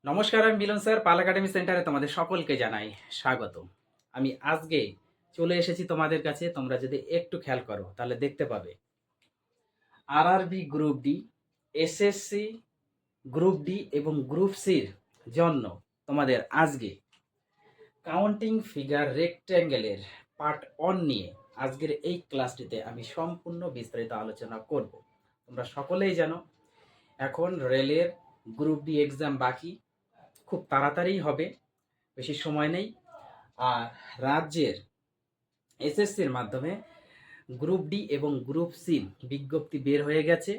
নমস্কার, আমি মিলন স্যার পাল একাডেমি সেন্টারে তোমাদের সকলকে জানাই স্বাগত। আমি আজকে চলে এসেছি তোমাদের কাছে। তোমরা যদি একটু খেয়াল করো তাহলে দেখতে পাবে RRB group D, SSC group D এবং গ্রুপ সির জন্য তোমাদের আজকে কাউন্টিং ফিগার রেক্ট্যাঙ্গেলের পার্ট 1 নিয়ে আজকের এই ক্লাসটিতে আমি সম্পূর্ণ বিস্তারিত আলোচনা করব। তোমরা সকলেই জানো এখন রেলের গ্রুপ ডি এক্সাম বাকি, খুব তাড়াতাড়ি হবে, বেশি সময় নেই। আর রাজ্যের এসএসসির মাধ্যমে গ্রুপ ডি এবং গ্রুপ সি বিজ্ঞপ্তি বের হয়ে গেছে,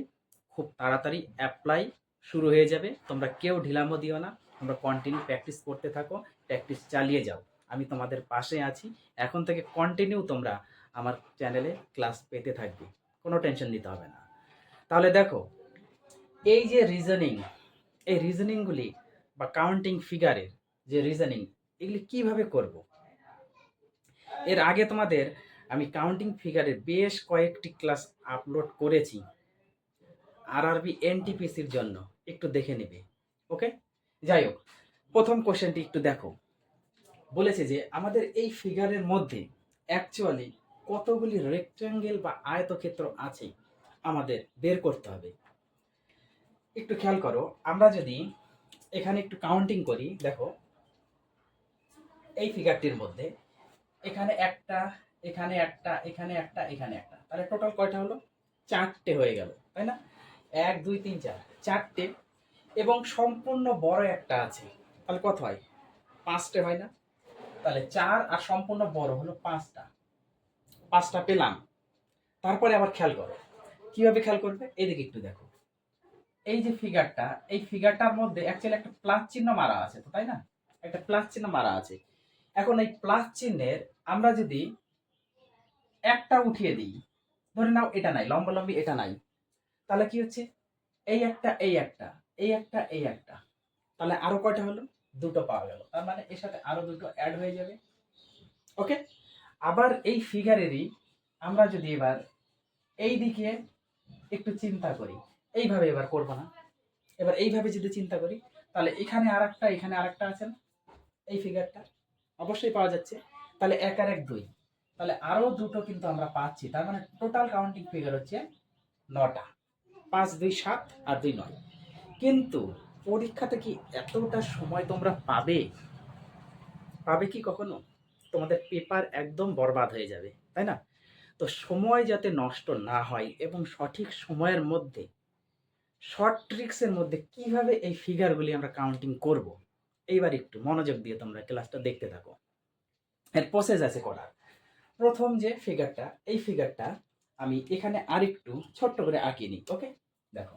খুব তাড়াতাড়ি অ্যাপ্লাই শুরু হয়ে যাবে। তোমরা কেউ ঢিলামো দিও না, তোমরা কন্টিনিউ প্র্যাকটিস করতে থাকো, প্র্যাকটিস চালিয়ে যাও। আমি তোমাদের পাশে আছি। এখন থেকে কন্টিনিউ তোমরা আমার চ্যানেলে ক্লাস পেতে থাকবে, কোনো টেনশন নিতে হবে না। তাহলে দেখো, এই যে রিজনিং, এই রিজনিংগুলি বা কাউন্টিং ফিগারের যে রিজনিং, এগুলি কিভাবে করব। এর আগে তোমাদের আমি কাউন্টিং ফিগারের বেশ কয়েকটি ক্লাস আপলোড করেছি আরআরবি এনটিপিসির জন্য, একটু দেখে নেবে। ওকে, যাই হোক, প্রথম কোশ্চেনটি একটু দেখো। বলেছে যে আমাদের এই ফিগারের মধ্যে অ্যাকচুয়ালি কতগুলি রেক্ট্যাঙ্গেল বা আয়তক্ষেত্র আছে আমাদের বের করতে হবে। একটু খেয়াল করো, আমরা যদি এখানে একটু কাউন্টিং করি, দেখো এই ফিগারটির মধ্যে এখানে একটা, এখানে একটা, এখানে একটা, এখানে একটা, তাহলে টোটাল কয়টা হলো? চারটে হয়ে গেল, তাই না? 1 2 3 4, চারটে। এবং সম্পূর্ণ বড় একটা আছে, তাহলে কত হয়? পাঁচটে হয় না? তাহলে 4 আর সম্পূর্ণ বড় হলো পাঁচটা, পাঁচটা পেলাম। তারপরে আবার খেয়াল করো, কিভাবে খেয়াল করবে, এদিকে একটু দেখো। এই যে ফিগারটা, এই ফিগারটার মধ্যে অ্যাকচুয়ালি একটা প্লাস চিহ্ন মারা আছে, তো তাই না? একটা প্লাস চিহ্ন মারা আছে। এখন এই প্লাস চিহ্নের আমরা যদি একটা উঠিয়ে দিই, ধরে নাও এটা নাই, লম্বালম্বি এটা নাই, তাহলে কি হচ্ছে? এই একটা, এই একটা, এই একটা, এই একটা, তাহলে আরো কয়টা হলো? দুটো পাওয়া গেল। তার মানে এর সাথে আরো দুটো অ্যাড হয়ে যাবে। ওকে, আবার এই ফিগারেরই আমরা যদি এবার এই দিকে একটু চিন্তা করি, এইভাবে এবার করবো না, এবার এইভাবে যদি চিন্তা করি, তাহলে এখানে আর একটা, এখানে আর একটা আছে না? এই ফিগারটা অবশ্যই পাওয়া যাচ্ছে। তাহলে 1 আর 1 2, তাহলে আরো দুটো কিন্তু আমরা পাচ্ছি। তার মানে টোটাল কাউন্টিং ফিগার হচ্ছে 9টা। 5 2 7 আর 2 9। কিন্তু পরীক্ষাতে কি এতটা সময় তোমরা পাবে? পাবে কি কখনো? তোমাদের পেপার একদম বরবাদ হয়ে যাবে, তাই না? তো সময় যাতে নষ্ট না হয় এবং সঠিক সময়ের মধ্যে, শর্ট ট্রিক্সের মধ্যে কিভাবে এই ফিগারগুলি আমরা কাউন্টিং করব, এইবার একটু মনোযোগ দিয়ে তোমরা ক্লাসটা দেখতে থাকো। এর প্রসেস আছে করার। প্রথম যে ফিগারটা, এই ফিগারটা আমি এখানে আরেকটু ছোট্ট করে আঁকিয়ে নিই। ওকে, দেখো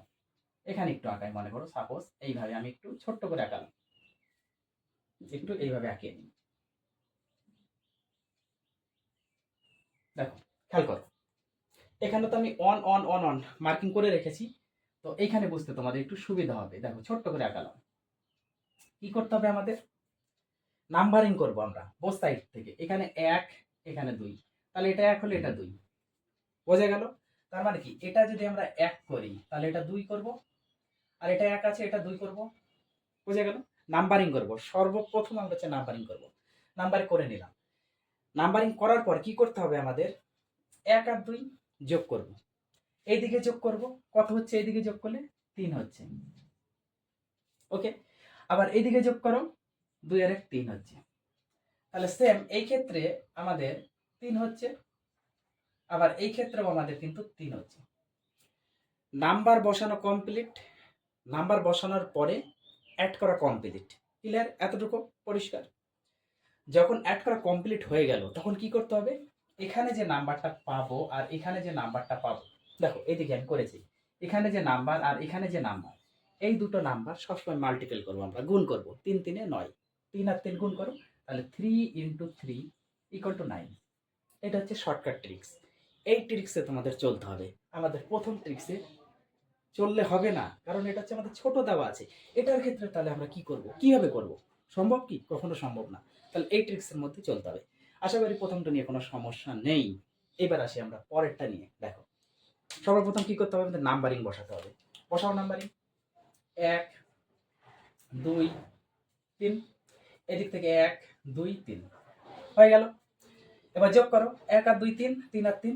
এখানে একটু আঁকাই, মনে করো সাপোজ এইভাবে আমি একটু ছোট্ট করে আঁকালাম, একটু এইভাবে আঁকিয়ে নিই। দেখো, খেয়াল করো, এখানে তো আমি on on on on marking করে রেখেছি, তো এইখানে বুঝতে তোমাদের একটু সুবিধা হবে। দেখো ছোট্ট করে আঁকালাম। কি করতে হবে আমাদের? নাম্বারিং করব আমরা বোথ সাইড থেকে। এখানে 1, এখানে 2, তাহলে এটা 1 হলে এটা 2, বোঝা গেল? তার মানে কি, এটা যদি আমরা 1 করি তাহলে এটা 2 করব, আর এটা 1 আছে, এটা 2 করব, বোঝা গেল? নাম্বারিং করব, সর্বপ্রথম আমরা হচ্ছে নাম্বারিং করব। নাম্বারিং করে নিলাম। নাম্বারিং করার পর কি করতে হবে আমাদের? 1 আর 2 যোগ করব, এইদিকে যোগ করব, কত হচ্ছে এইদিকে যোগ করলে? 3 হচ্ছে। ওকে, আবার এইদিকে যোগ করো, 2 আর 1 3 হচ্ছে। তাহলে সেম এই ক্ষেত্রে আমাদের 3 হচ্ছে, আবার এই ক্ষেত্রেও আমাদের কিন্তু 3 হচ্ছে। নাম্বার বসানো কমপ্লিট। নাম্বার বসানোর পরে অ্যাড করা কমপ্লিট। ক্লিয়ার? এতটুকু পরিষ্কার? যখন অ্যাড করা কমপ্লিট হয়ে গেল তখন কি করতে হবে? এখানে যে নাম্বারটা পাবো আর এখানে যে নাম্বারটা পাবো, দেখো এদিকে আমি করেছি, এখানে যে নাম্বার আর এখানে যে নাম্বার, এই দুটো নাম্বার সবসময় মাল্টিপল করবো, আমরা গুণ করব। 3 3 9, 3 আর 3 গুণ করো, তাহলে 3 × 3 = 9। এটা হচ্ছে শর্টকাট ট্রিক্স। এই ট্রিক্সে তোমাদের চলতে হবে। আমাদের প্রথম ট্রিক্সে চললে হবে না, কারণ এটা হচ্ছে আমাদের ছোট দেওয়া আছে। এটার ক্ষেত্রে তাহলে আমরা কি করব, কিভাবে করব? সম্ভব কি? কখনো সম্ভব না। তাহলে এই ট্রিক্সের মধ্যে চলতে হবে। আশা করি প্রথমটা নিয়ে কোনো সমস্যা নেই। এবার আসি আমরা পরেরটা নিয়ে। দেখো, সর্বপ্রথম কি করতে হবে? আমাদের নাম্বারিং বসাতে হবে। বসাও নাম্বারিং। 1 2 3, এদিক থেকে 1 2 3 হয়ে গেল। এবার যোগ করো, 1 আর 2 3, 3 আর 3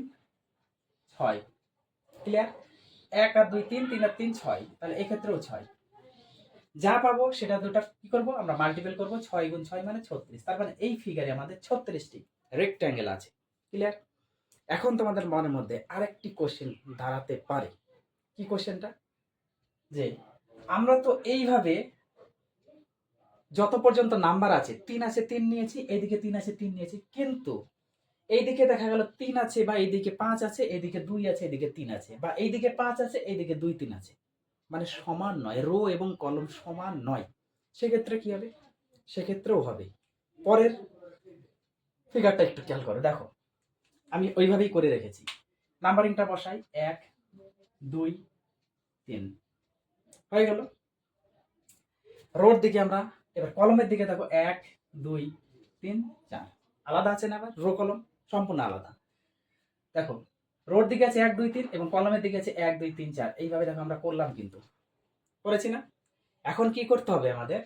6। ক্লিয়ার? 1 আর 2 3, 3 আর 3 6, তাহলে এই ক্ষেত্রেও 6। যা পাবো সেটা দুটো কি করব আমরা মাল্টিপল করব, 6 গুণ 6 মানে 36। তার মানে এই ফিগারে আমাদের 36টি রেক্ট্যাঙ্গেল আছে। ক্লিয়ার? এখন তোমাদের মনের মধ্যে আরেকটি কোশ্চেন দাঁড়াতে পারে। কি কোশ্চেনটা? যে আমরা তো এইভাবে যত পর্যন্ত নাম্বার আছে 3 আছে 3 নিয়েছি, এইদিকে 3 আছে 3 নিয়েছি, কিন্তু এইদিকে দেখা গেল 3 আছে বা এইদিকে 5 আছে, এইদিকে 2 আছে, এইদিকে 3 আছে, বা এইদিকে 5 আছে, এইদিকে 2 3 আছে, মানে সমান নয়, রো এবং কলম সমান নয়। সেক্ষেত্রে কি হবে? সেক্ষেত্রেও হবে। পরের ফিগারটা একটু খেয়াল করো, দেখো আমি ওইভাবেই করে রেখেছি। নাম্বারিংটা বসাই, 1 2 3 হয়ে গেল। রোর দিকে আমরা এবার কলমের দিকে দেখো, 1 2 3 4 আলাদা আছে না? আবার রো কলম সম্পূর্ণ আলাদা। দেখো রোর দিকে আছে 1 2 3 এবং কলমের দিকে আছে 1 2 3 4। এইভাবে দেখো আমরা করলাম, কিন্তু করেছি না? এখন কি করতে হবে আমাদের?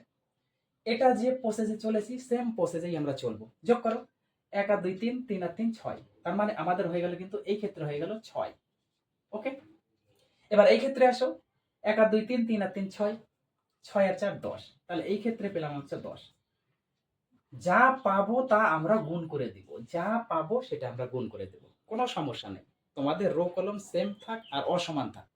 এটা যে প্রসেসে চলেছি সেম প্রসেসেই আমরা চলবো। যোগ করো, 1 আর 2 3, 3 আর 3 6, তার মানে আমাদের হয়ে গেল, কিন্তু এই ক্ষেত্রে হয়ে গেল 6। ওকে, এবার এই ক্ষেত্রে আসো, 1 আর 2 3, 3 আর 3 6, 6 আর 4 10, তাহলে এই ক্ষেত্রে পেলাম হচ্ছে 10। যা পাবো তা আমরা গুণ করে দিব, যা পাবো সেটা আমরা গুণ করে দেব, কোনো সমস্যা নেই। তোমাদের রো কলম সেম থাক আর অসমান থাক,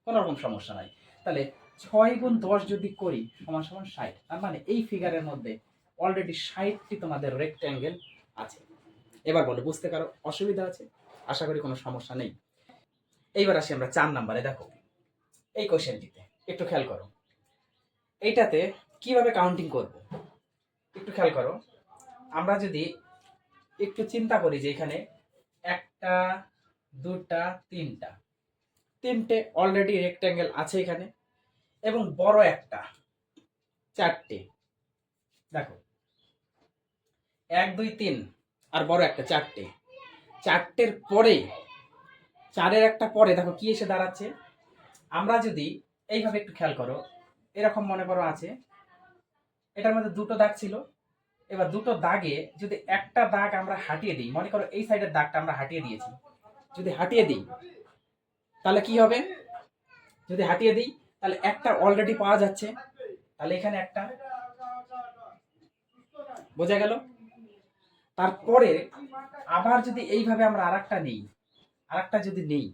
কোনো রকম সমস্যা নাই। তাহলে 6 গুণ 10 যদি করি সমান সমান 60, তার মানে এই ফিগারের মধ্যে অলরেডি 60টি তোমাদের রেক্ট্যাঙ্গেল আছে। এবার বলো, বুঝতে কারো অসুবিধা আছে? আশা করি কোনো সমস্যা নেই। এইবার আসি আমরা 4 নাম্বারে। দেখো এই কোশ্চেনটিতে একটু খেয়াল করো, এইটাতে কিভাবে কাউন্টিং করব একটু খেয়াল করো। আমরা যদি একটু চিন্তা করি যে এখানে 1টা 2টা 3টা, 3টে অলরেডি রেক্ট্যাঙ্গেল আছে এখানে, এবং বড় একটা 4টে। দেখো 1 2 3 আর বড় একটা 4টে, 4টের পরে 4-এর একটা পরে দেখো কি এসে দাঁড়াচ্ছে। আমরা যদি এইভাবে একটু খেয়াল করো, এরকম মনে করো আছে, এটার মধ্যে দুটো দাগ ছিল। এবার দুটো দাগে যদি একটা দাগ আমরা হাটিয়ে দিই, মনে করো এই সাইডের দাগটা আমরা হাটিয়ে দিয়েছি, যদি হাটিয়ে দিই তাহলে কি হবে? যদি হাটিয়ে দিই তাহলে একটা অলরেডি পাওয়া যাচ্ছে, তাহলে এখানে একটা, বোঝা গেল? তারপরে আবার যদি এইভাবে আমরা আরেকটা নিই, আরেকটা যদি নেই,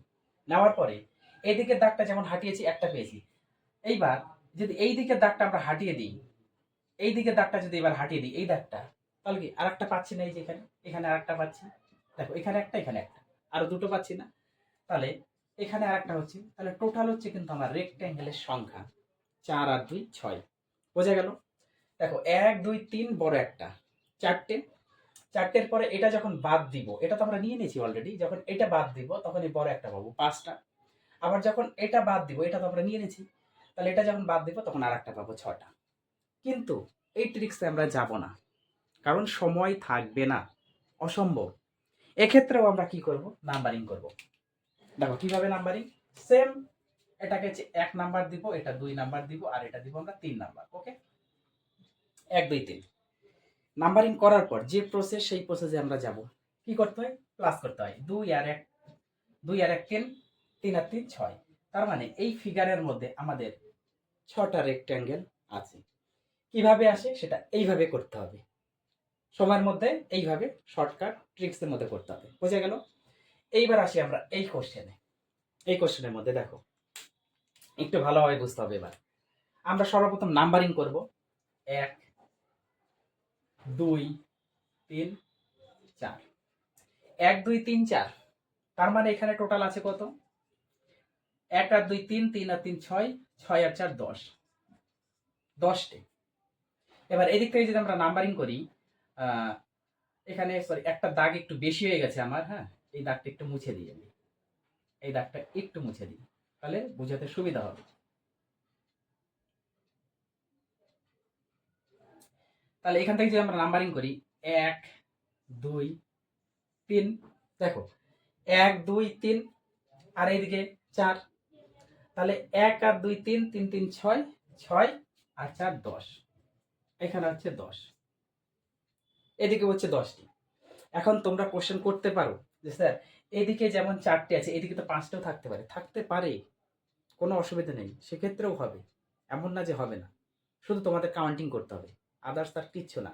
নেওয়ার পরে এই দিকের দাগটা যেমন হাটিয়েছি একটা পেয়েছি। এইবার যদি এই দিকের দাগটা আমরা হাটিয়ে দিই, এই দিকের দাগটা যদি এবার হাটিয়ে দিই, এই দাগটা, তাহলে কি আরেকটা পাচ্ছি না? এই যে এখানে, এখানে আরেকটা পাচ্ছি, দেখো এখানে একটা, এখানে একটা, আরো দুটো পাচ্ছি না? তাহলে এখানে আরেকটা হচ্ছে, তাহলে টোটাল হচ্ছে কিন্তু আমার রেক্ট্যাঙ্গেলের সংখ্যা 4 আর 2 6। বোঝা গেল? দেখো 1 2 3 বড় একটা, 4টে, 4টের পরে এটা যখন বাদ দিব, এটা তো আমরা নিয়ে নিয়েছি অলরেডি, যখন এটা বাদ দিব তখন এই বড় একটা পাবো 5টা। আবার যখন এটা বাদ দিব, এটা তো আমরা নিয়ে নিয়েছি, তাহলে এটা যখন বাদ দিব তখন আরেকটা পাবো 6টা। কিন্তু এই ট্রিক্সে আমরা যাব না, কারণ সময় থাকবে না, অসম্ভব। এক্ষেত্রেও আমরা কি করব? নাম্বারিং করব। দেখো কিভাবে নাম্বারিং, সেম এটাকে 1 নাম্বার দিব, এটা 2 নাম্বার দিব, আর এটা দিব আমরা 3 নাম্বার। ওকে, 1 2 3 নাম্বারিং করার পর যে প্রসেস, সেই প্রসেসে আমরা যাব। কি করতে হয়? প্লাস করতে হয়, 2 আর 1 2 আর 1 3, 3 আর 3 6। তার মানে এই ফিগারের মধ্যে আমাদের 6টা রেক্ট্যাঙ্গেল আছে। কিভাবে আসে সেটা এইভাবে করতে হবে, সময়ের মধ্যে এইভাবে শর্টকাট ট্রিক্সের মধ্যে করতে হবে। বোঝা গেল? এইবার আসি আমরা এই কোশ্চেনে। এই কোশ্চেনের মধ্যে দেখো একটু ভালোভাবে বুঝতে হবে। এবার আমরা সর্বপ্রথম নাম্বারিং করব, 1 2 3 4, 1 2 3 4। তার মানে এখানে টোটাল আছে কত? 1 আর 2 3, 3 আর 3 6, 6 আর 4 10, 10টে। এবার এদিক থেকে যদি আমরা নাম্বারিং করি, এখানে সরি একটা দাগ একটু বেশি হয়ে গেছে আমার, হ্যাঁ, এই দাগটা একটু মুছে দিই আমি, এই দাগটা একটু মুছে দিই, তাহলে বোঝাতে সুবিধা হবে। তাহলে এখান থেকে যদি আমরা নাম্বারিং করি, 1 2 3, দেখো 1 2 3 আর এইদিকে 4, তাহলে 1 আর 2 3, 3 3 6, 6 আর 4 10। এখানে হচ্ছে 10, এদিকে হচ্ছে 10টি। এখন তোমরা কোশ্চেন করতে পারো যে স্যার এদিকে যেমন 4টে আছে, এদিকে তো 5টাও থাকতে পারে। থাকতে পারে, কোনো অসুবিধা নেই, সেক্ষেত্রেও হবে, এমন না যে হবে না। শুধু তোমাদের কাউন্টিং করতে হবে, আদার্স তার কিচ্ছু না।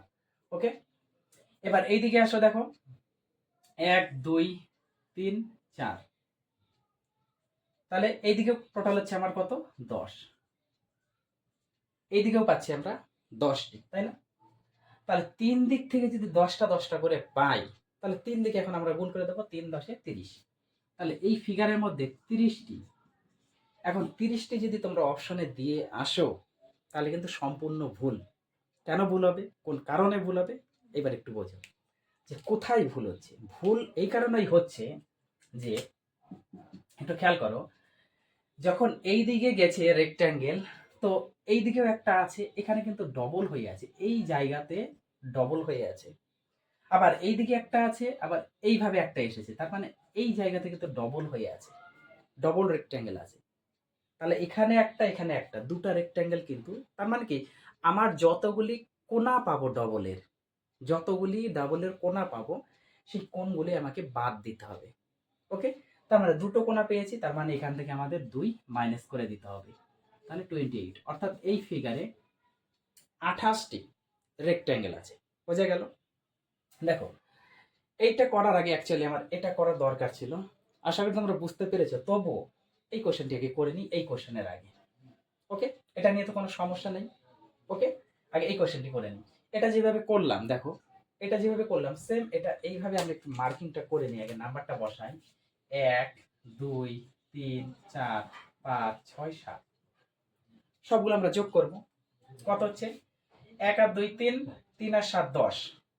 ওকে, এবার এইদিকে আসো, দেখো 1 2 3 4, তাহলে এইদিকে টোটাল হচ্ছে আমার কত, 10। এইদিকেও পাচ্ছি আমরা 10টি, তাই না? তাহলে 3 দিক থেকে যদি 10টা 10টা করে পাই, তাহলে 3 দিকে এখন আমরা গুণ করে দেবো, 3 10 30। তাহলে এই ফিগারের মধ্যে 30টি। এখন 30টি যদি তোমরা অপশনে দিয়ে আসো, তাহলে কিন্তু সম্পূর্ণ ভুল। কেন ভুল হবে, কোন কারণে ভুল হবে, এবার একটু বোঝো যে কোথায় ভুল হচ্ছে। ভুল এই কারণেই হচ্ছে যে, একটু খেয়াল করো, যখন এই দিকে গেছে রেক্ট্যাঙ্গেল, তো এই দিকেও একটা আছে, এখানে কিন্তু ডবল হয়ে আছে, এই জায়গাতে ডবল হয়ে আছে। আবার এই দিকে একটা আছে, আবার এইভাবে একটা এসেছে, তার মানে এই জায়গা থেকে তো ডবল হয়ে আছে, ডবল রেক্ট্যাঙ্গেল আছে। তাহলে এখানে একটা, এখানে একটা, দুটা রেক্ট্যাঙ্গেল কিন্তু, তার মানে কি আমার যতগুলি কোণা পাবো ডবলের, যতগুলি ডাবলের কোণা পাবো, সেই কোণগুলি আমাকে বাদ দিতে হবে। ওকে, তার মানে দুটো কোণা পেয়েছি, তার মানে এখান থেকে আমাদের 2 মাইনাস করে দিতে হবে, তাহলে 28। অর্থাৎ এই ফিগারে 28টি রেক্ট্যাঙ্গেল আছে। বোঝা গেল? দেখো, এইটা করার আগে অ্যাকচুয়ালি আমার এটা করার দরকার ছিল। আশা করি তোমরা বুঝতে পেরেছো। তবুও এই কোশ্চেনটি আগে করে নিই, এই কোশ্চেনের আগে। ওকে, এটা নিয়ে তো কোনো সমস্যা নেই। ওকে, আগে এই কোশ্চেনটি করে নিই। এটা যেভাবে করলাম, দেখো এটা যেভাবে করলাম সেম এটা এইভাবে আমরা একটু মার্কিংটা করে নিই, আগে নাম্বারটা বসাই। 1 2 3 4 5 6 7, সবগুলো আমরা যোগ করব। কত হচ্ছে, 1 আর 2 3, 3 আর 7 10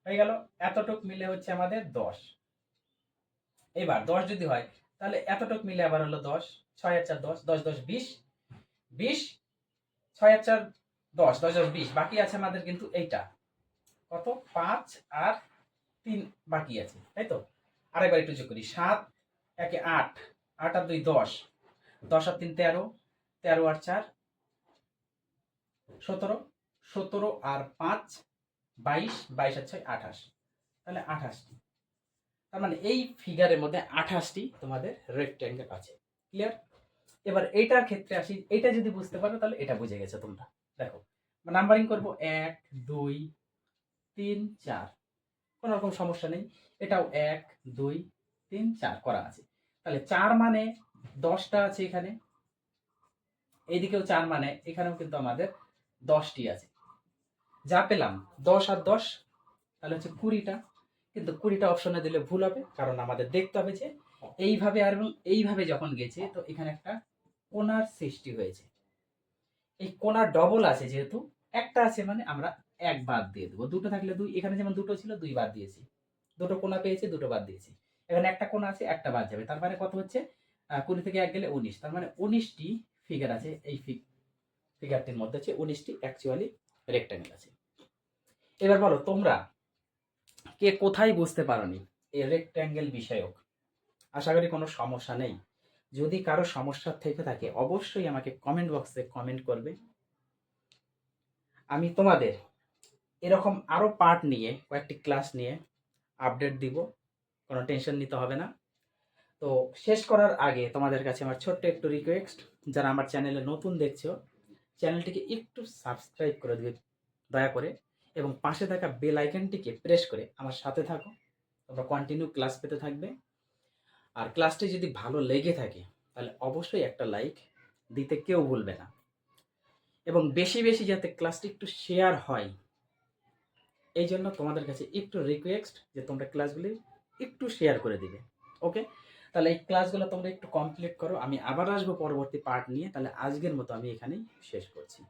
হয়ে গেল। এতটুক মিলে হচ্ছে আমাদের 10। এবার 10 যদি হয়, তাহলে এতটুক মিলে আবার হলো 10, 6 আর 4 10, 10 10 20, 20 6 আর 4 10, 10 10 20, বাকি আছে আমাদের কিন্তু এইটা কত, 5 আর 3 বাকি আছে, তাই তো? আরেকবার একটু যোগ করি, 7 একে 8, 8 আর 2 10, 10 আর 3 13, 13 আর 4 17, 17 আর 5 22, 22 আর 6 28, তাহলে 28টি। তার মানে এই ফিগারের মধ্যে 28টি তোমাদের রেক্ট্যাঙ্গেল আছে। ক্লিয়ার? এবার এইটার ক্ষেত্রে আসি, এটা যদি বুঝতে পারো তাহলে এটা বুঝে গেছো তোমরা। দেখো নাম্বারিং করব 1 2 3 4, কোনো রকম সমস্যা নেই। এটাও 1 2 3 4 করা আছে। তাহলে 4 মানে 10টা আছে এখানে, এইদিকেও 4 মানে এখানেও কিন্তু আমাদের 10টি আছে। যা পেলাম 10 আর 10, তাহলে হচ্ছে 20টা। কিন্তু 20টা অপশনে দিলে ভুল হবে, কারণ আমাদের দেখতে হবে যে এইভাবে আর এইভাবে যখন গেছে, তো এখানে একটা কোণার সৃষ্টি হয়েছে। এই কোণার ডবল আছে, যেহেতু একটা আছে মানে আমরা 1 বাদ দিয়ে দেবো। দুটো থাকলে 2, এখানে যেমন দুটো ছিল 2 বাদ দিয়েছি, দুটো কোণা পেয়েছি, দুটো বাদ দিয়েছি। এখানে একটা কোণা আছে, একটা বাদ যাবে, তার মানে কত হচ্ছে, 20 থেকে 1 গেলে 19, তার মানে 19টি ফিগার আছে। এই ফিগারটির মধ্যে হচ্ছে 19টি অ্যাকচুয়ালি রেক্ট্যাঙ্গেল আছে। এবার বলো তোমরা কে কোথায় বুঝতে পারোনি এই রেক্ট্যাঙ্গেল বিষয়ক। আশা করি কোনো সমস্যা নেই। যদি কারো সমস্যা থেকে থাকে অবশ্যই আমাকে কমেন্ট বক্সে কমেন্ট করবে। আমি তোমাদের এরকম আরো পার্ট নিয়ে, কয়েকটি ক্লাস নিয়ে আপডেট দিব, কোনো টেনশন নিতে হবে না। তো শেষ করার আগে তোমাদের কাছে আমার ছোট্ট একটু রিকোয়েস্ট, যারা আমার চ্যানেলে নতুন দেখছো, চ্যানেলটিকে একটু সাবস্ক্রাইব করে দিবে দয়া করে, এবং পাশে থাকা বেল আইকনটিকে প্রেস করে আমার সাথে থাকো। তোমরা কন্টিনিউ ক্লাস পেতে থাকবে। আর ক্লাসটি যদি ভালো লেগে থাকে তাহলে অবশ্যই একটা লাইক দিতে কেউ ভুলবে না, এবং বেশি বেশি যাতে ক্লাসটি একটু শেয়ার হয়, এই জন্য তোমাদের কাছে একটু রিকোয়েস্ট যে তোমরা ক্লাসগুলি একটু শেয়ার করে দিবে। ওকে, তাহলে এই ক্লাসগুলো তোমরা একটু কমপ্লিট করো। আমি আবার আসবো পরবর্তী পার্ট নিয়ে। তাহলে আজকের মতো আমি এখানেই শেষ করছি।